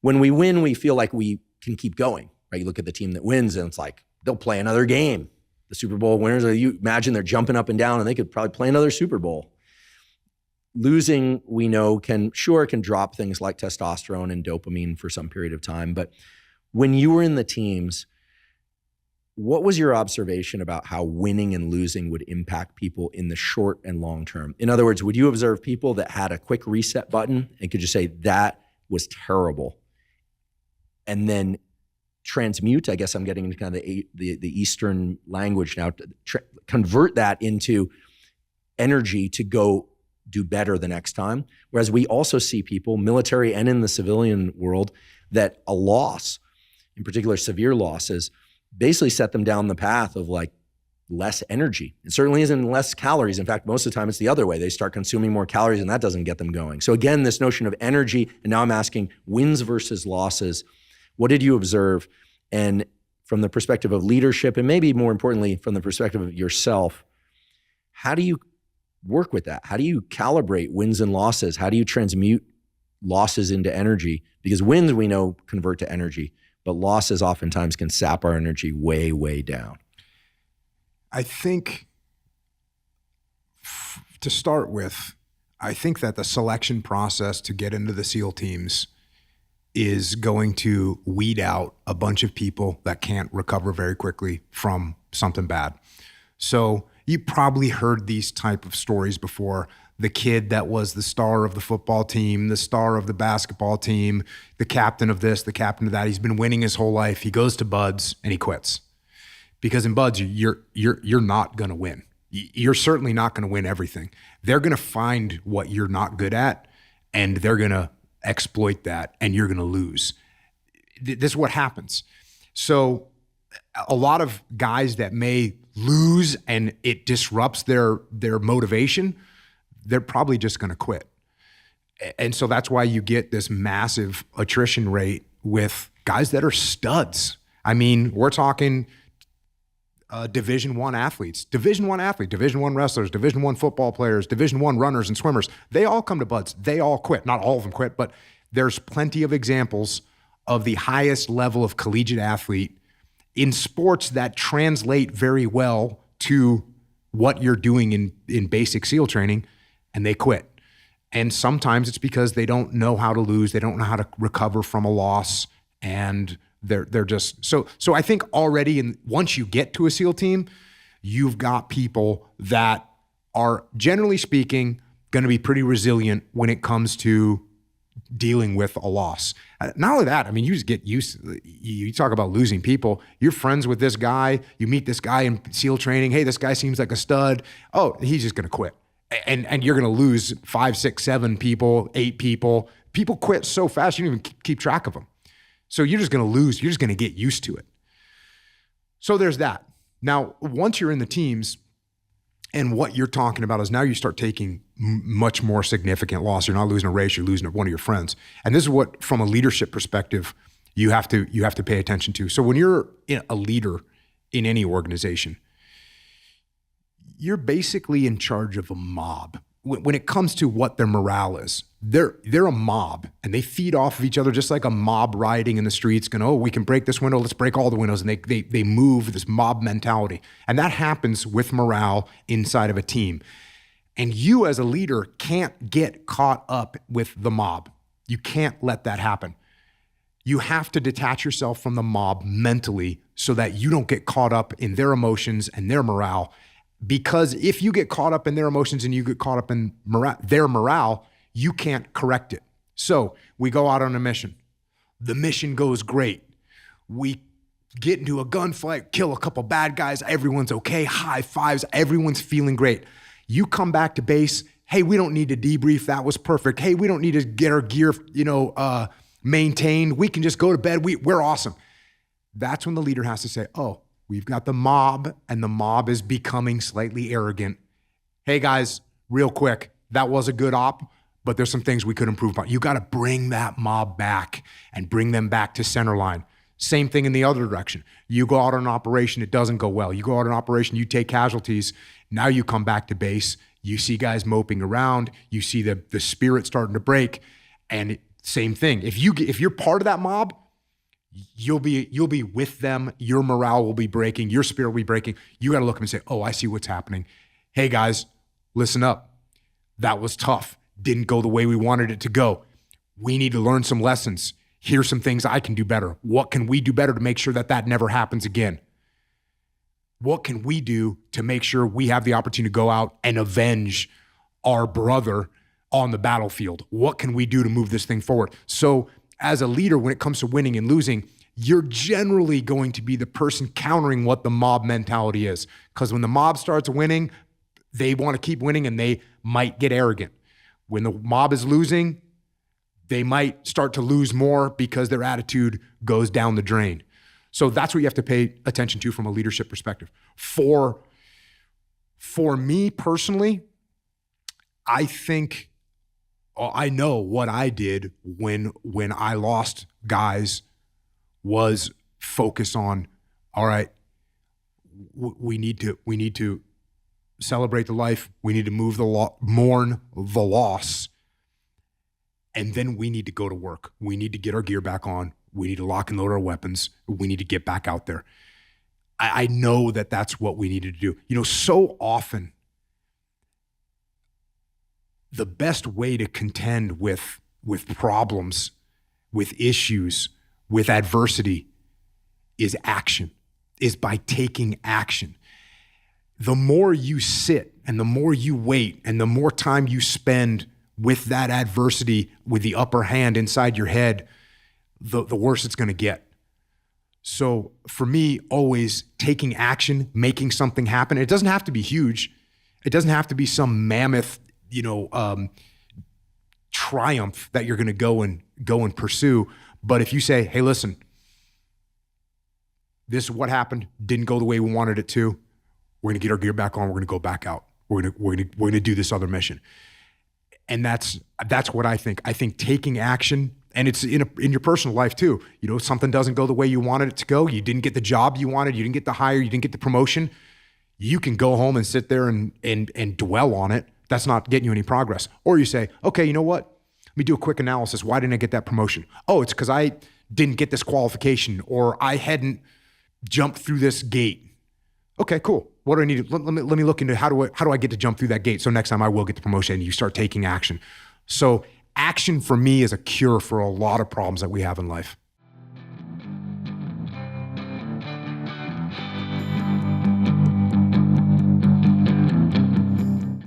When we win, we feel like we can keep going, right? You look at the team that wins and it's like, they'll play another game. The Super Bowl winners, you imagine they're jumping up and down and they could probably play another Super Bowl. Losing, we know, can drop things like testosterone and dopamine for some period of time. But when you were in the teams, what was your observation about how winning and losing would impact people in the short and long term? In other words, would you observe people that had a quick reset button and could just say, that was terrible, and then transmute, I guess I'm getting into kind of the Eastern language now, to convert that into energy to go do better the next time? Whereas we also see people, military and in the civilian world, that a loss, in particular severe losses, basically set them down the path of like less energy. It certainly isn't less calories. In fact, most of the time it's the other way. They start consuming more calories and that doesn't get them going. So again, this notion of energy, and now I'm asking wins versus losses. What did you observe? And from the perspective of leadership, and maybe more importantly, from the perspective of yourself, how do you work with that? How do you calibrate wins and losses? How do you transmute losses into energy? Because wins, we know, convert to energy, but losses oftentimes can sap our energy way, way down. I think, to start with, I think that the selection process to get into the SEAL teams is going to weed out a bunch of people that can't recover very quickly from something bad. So you probably heard these type of stories before. The kid that was the star of the football team, the star of the basketball team, the captain of this, the captain of that. He's been winning his whole life. He goes to Buds and he quits. Because in Buds, you're not going to win. You're certainly not going to win everything. They're going to find what you're not good at, and they're going to exploit that, and you're going to lose. This is what happens. So a lot of guys that may lose and it disrupts their motivation, they're probably just going to quit. And so that's why you get this massive attrition rate with guys that are studs. I mean, we're talking Division I athletes, Division I wrestlers, Division I football players, Division I runners and swimmers. They all come to Buds. They all quit. Not all of them quit, but there's plenty of examples of the highest level of collegiate athlete in sports that translate very well to what you're doing in basic SEAL training, and they quit. And sometimes it's because they don't know how to lose. They don't know how to recover from a loss, and they're just so I think already once you get to a SEAL team, you've got people that are, generally speaking, going to be pretty resilient when it comes to dealing with a loss. Not only that, I mean, you just get used to, you talk about losing people. You're friends with this guy, you meet this guy in SEAL training. Hey, this guy seems like a stud. Oh, he's just going to quit. And you're going to lose 5, 6, 7 people, 8 people. People quit so fast, you don't even keep track of them. So you're just going to lose. You're just going to get used to it. So there's that. Now, once you're in the teams, and what you're talking about is now you start taking much more significant loss. You're not losing a race, you're losing one of your friends. And this is what, from a leadership perspective, you have to pay attention to. So when you're a leader in any organization, you're basically in charge of a mob. When it comes to what their morale is, they're a mob, and they feed off of each other just like a mob rioting in the streets, going, oh, we can break this window, let's break all the windows. And they move this mob mentality. And that happens with morale inside of a team. And you as a leader can't get caught up with the mob. You can't let that happen. You have to detach yourself from the mob mentally so that you don't get caught up in their emotions and their morale. Because if you get caught up in their emotions and you get caught up in their morale, you can't correct it. So we go out on a mission. The mission goes great. We get into a gunfight, kill a couple bad guys. Everyone's okay. High fives. Everyone's feeling great. You come back to base. Hey, we don't need to debrief. That was perfect. Hey, we don't need to get our gear, maintained. We can just go to bed. We're awesome. That's when the leader has to say, oh, we've got the mob, and the mob is becoming slightly arrogant. Hey guys, real quick, that was a good op, but there's some things we could improve upon. You got to bring that mob back and bring them back to center line. Same thing in the other direction. You go out on an operation, it doesn't go well. You go out on an operation, you take casualties. Now you come back to base, you see guys moping around, you see the spirit starting to break, and Same thing. If you're part of that mob, you'll be with them. Your morale will be breaking. Your spirit will be breaking. You got to look at them and say, oh, I see what's happening. Hey guys, listen up. That was tough. Didn't go the way we wanted it to go. We need to learn some lessons. Here's some things I can do better. What can we do better to make sure that never happens again? What can we do to make sure we have the opportunity to go out and avenge our brother on the battlefield? What can we do to move this thing forward? So as a leader, when it comes to winning and losing, you're generally going to be the person countering what the mob mentality is. Because when the mob starts winning, they want to keep winning and they might get arrogant. When the mob is losing, they might start to lose more because their attitude goes down the drain. So that's what you have to pay attention to from a leadership perspective. For me personally, I think I know what I did when I lost guys was focus on, all right, we need to celebrate the life. We need to mourn the loss. And then we need to go to work. We need to get our gear back on. We need to lock and load our weapons. We need to get back out there. I know that that's what we needed to do. So often, the best way to contend with problems, with issues, with adversity is action, is by taking action. The more you sit and the more you wait and the more time you spend with that adversity, with the upper hand inside your head, the worse it's going to get. So for me, always taking action, making something happen. It doesn't have to be huge. It doesn't have to be some mammoth, triumph that you're going to go and pursue. But if you say, hey, listen, this is what happened, didn't go the way we wanted it to. We're going to get our gear back on. We're going to go back out. We're going to do this other mission. And that's what I think. I think taking action, and it's in your personal life too. Something doesn't go the way you wanted it to go. You didn't get the job you wanted. You didn't get the hire. You didn't get the promotion. You can go home and sit there and dwell on it. That's not getting you any progress. Or you say, okay, you know what? Let me do a quick analysis. Why didn't I get that promotion? Oh, it's because I didn't get this qualification, or I hadn't jumped through this gate. Okay, cool. What do I need to, let me look into how do I get to jump through that gate so next time I will get the promotion, and you start taking action. So action for me is a cure for a lot of problems that we have in life.